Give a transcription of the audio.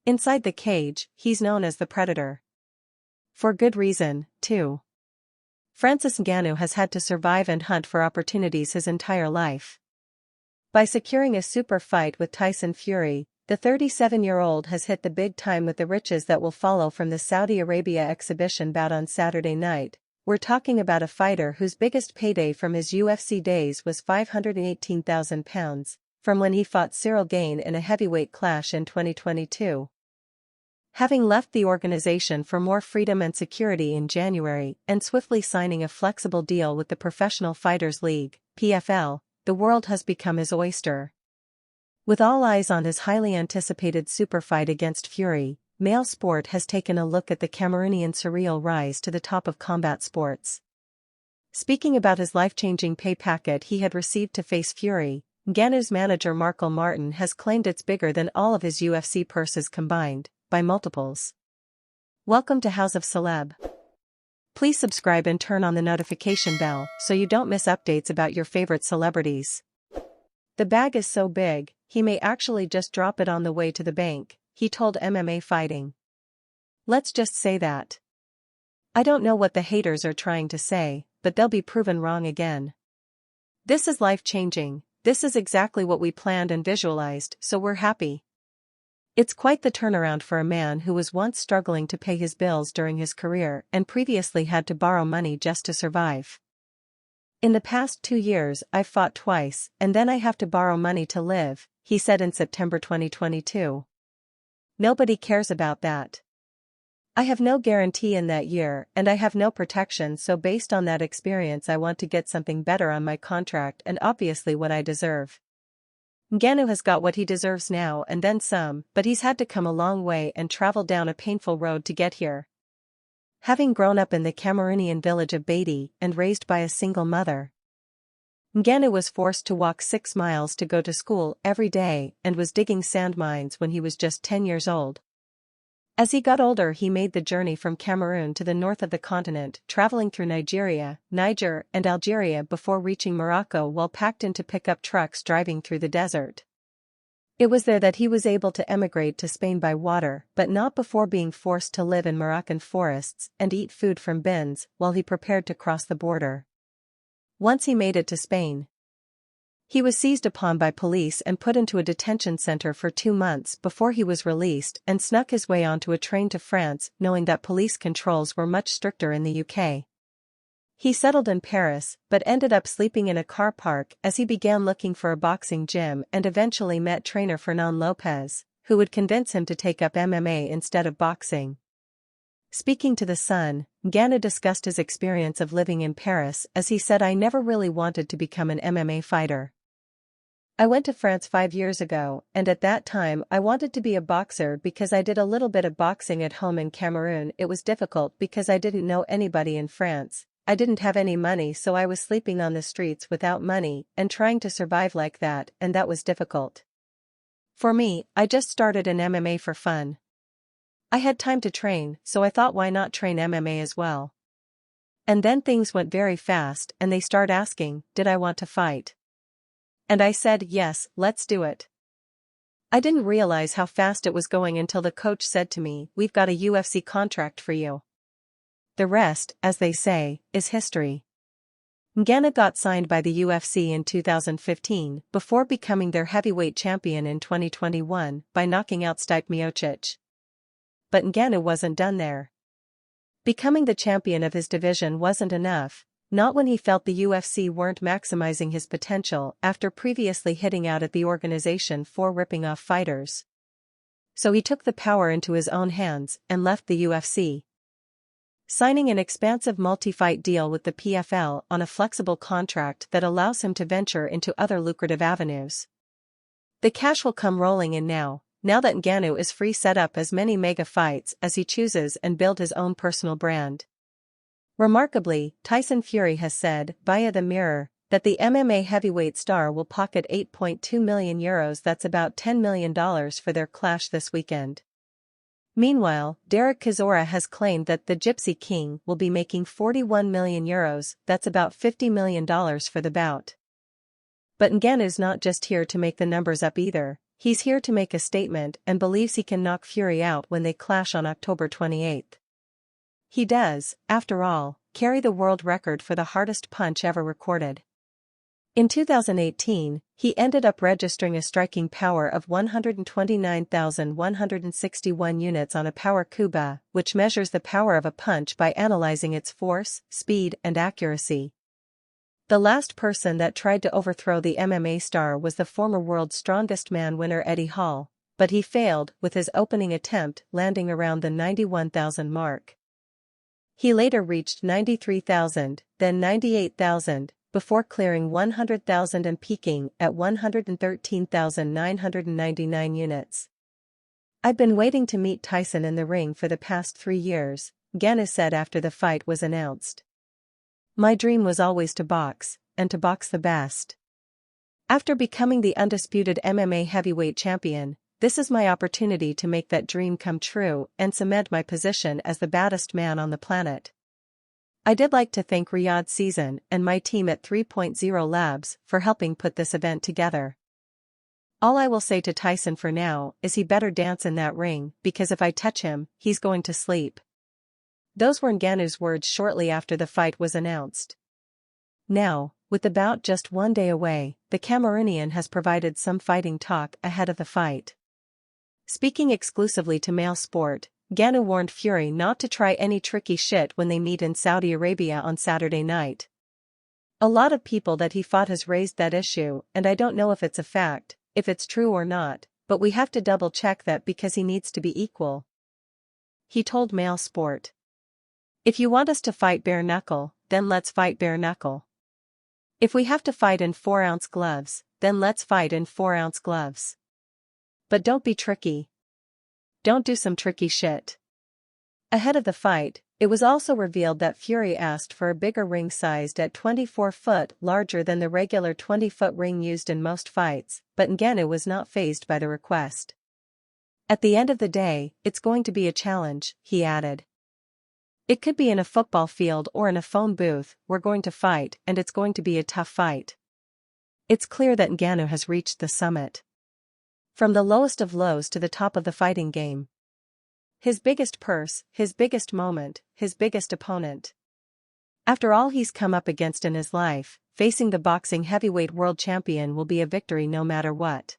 Inside the cage, he's known as the Predator. For good reason, too. Francis Ngannou has had to survive and hunt for opportunities his entire life. By securing a super fight with Tyson Fury, the 37-year-old has hit the big time with the riches that will follow from the Saudi Arabia exhibition bout on Saturday night. We're talking about a fighter whose biggest payday from his UFC days was £518,000, from when he fought Ciryl Gane in a heavyweight clash in 2022. Having left the organization for more freedom and security in January and swiftly signing a flexible deal with the Professional Fighters League, PFL, the world has become his oyster. With all eyes on his highly anticipated super fight against Fury, Male Sport has taken a look at the Cameroonian surreal rise to the top of combat sports. Speaking about his life-changing pay packet he had received to face Fury, Ngannou's manager Marquel Martin has claimed it's bigger than all of his UFC purses combined, by multiples. Welcome to House of Celeb. Please subscribe and turn on the notification bell so you don't miss updates about your favorite celebrities. The bag is so big, he may actually just drop it on the way to the bank, he told MMA Fighting. Let's just say that. I don't know what the haters are trying to say, but they'll be proven wrong again. This is life-changing, this is exactly what we planned and visualized, so we're happy. It's quite the turnaround for a man who was once struggling to pay his bills during his career and previously had to borrow money just to survive. In the past 2 years I've fought twice and then I have to borrow money to live, he said in September 2022. Nobody cares about that. I have no guarantee in that year and I have no protection, so based on that experience I want to get something better on my contract and obviously what I deserve. Ngannou has got what he deserves now and then some, but he's had to come a long way and travel down a painful road to get here. Having grown up in the Cameroonian village of Payday and raised by a single mother, Ngannou was forced to walk 6 miles to go to school every day and was digging sand mines when he was just 10 years old. As he got older he made the journey from Cameroon to the north of the continent, traveling through Nigeria, Niger and Algeria before reaching Morocco while packed into pickup trucks driving through the desert. It was there that he was able to emigrate to Spain by water, but not before being forced to live in Moroccan forests and eat food from bins while he prepared to cross the border. Once he made it to Spain, he was seized upon by police and put into a detention center for 2 months before he was released and snuck his way onto a train to France, knowing that police controls were much stricter in the UK. He settled in Paris, but ended up sleeping in a car park as he began looking for a boxing gym and eventually met trainer Fernand Lopez, who would convince him to take up MMA instead of boxing. Speaking to The Sun, Ngannou discussed his experience of living in Paris as he said, "I never really wanted to become an MMA fighter. I went to France 5 years ago, and at that time I wanted to be a boxer because I did a little bit of boxing at home in Cameroon. It was difficult because I didn't know anybody in France, I didn't have any money, so I was sleeping on the streets without money and trying to survive like that, and that was difficult. For me, I just started in MMA for fun. I had time to train, so I thought why not train MMA as well. And then things went very fast and they start asking, did I want to fight? And I said, yes, let's do it. I didn't realize how fast it was going until the coach said to me, we've got a UFC contract for you. The rest, as they say, is history." Ngannou got signed by the UFC in 2015 before becoming their heavyweight champion in 2021 by knocking out Stipe Miocic. But Ngannou wasn't done there. Becoming the champion of his division wasn't enough, not when he felt the UFC weren't maximizing his potential after previously hitting out at the organization for ripping off fighters. So he took the power into his own hands and left the UFC, signing an expansive multi-fight deal with the PFL on a flexible contract that allows him to venture into other lucrative avenues. The cash will come rolling in now that Ngannou is free, set up as many mega fights as he chooses and build his own personal brand. Remarkably, Tyson Fury has said, via The Mirror, that the MMA heavyweight star will pocket €8.2 million, that's about $10 million for their clash this weekend. Meanwhile, Derek Chisora has claimed that the Gypsy King will be making €41 million, that's about $50 million for the bout. But Ngannou's not just here to make the numbers up either, He's here to make a statement and believes he can knock Fury out when they clash on October 28. He does, after all, carry the world record for the hardest punch ever recorded. In 2018, he ended up registering a striking power of 129,161 units on a power Kuba, which measures the power of a punch by analyzing its force, speed, and accuracy. The last person that tried to overthrow the MMA star was the former World's Strongest Man winner Eddie Hall, but he failed, with his opening attempt landing around the 91,000 mark. He later reached 93,000, then 98,000, before clearing 100,000 and peaking at 113,999 units. "I've been waiting to meet Tyson in the ring for the past 3 years, Gane said after the fight was announced. "My dream was always to box, and to box the best. After becoming the undisputed MMA heavyweight champion, this is my opportunity to make that dream come true and cement my position as the baddest man on the planet. I did like to thank Riyadh Season and my team at 3.0 Labs for helping put this event together. All I will say to Tyson for now is he better dance in that ring, because if I touch him, he's going to sleep." Those were Ngannou's words shortly after the fight was announced. Now, with the bout just 1 day away, the Cameroonian has provided some fighting talk ahead of the fight. Speaking exclusively to Male Sport, Ngannou warned Fury not to try any tricky shit when they meet in Saudi Arabia on Saturday night. "A lot of people that he fought has raised that issue, and I don't know if it's a fact, if it's true or not, but we have to double check that because he needs to be equal," he told Male Sport. "If you want us to fight bare knuckle, then let's fight bare knuckle. If we have to fight in 4-ounce gloves, then let's fight in 4-ounce gloves. But don't be tricky. Don't do some tricky shit." Ahead of the fight, it was also revealed that Fury asked for a bigger ring sized at 24 foot, larger than the regular 20-foot ring used in most fights, but Ngannou was not fazed by the request. "At the end of the day, it's going to be a challenge," he added. "It could be in a football field or in a phone booth, we're going to fight, and it's going to be a tough fight." It's clear that Ngannou has reached the summit. From the lowest of lows to the top of the fighting game. His biggest purse, his biggest moment, his biggest opponent. After all he's come up against in his life, facing the boxing heavyweight world champion will be a victory no matter what.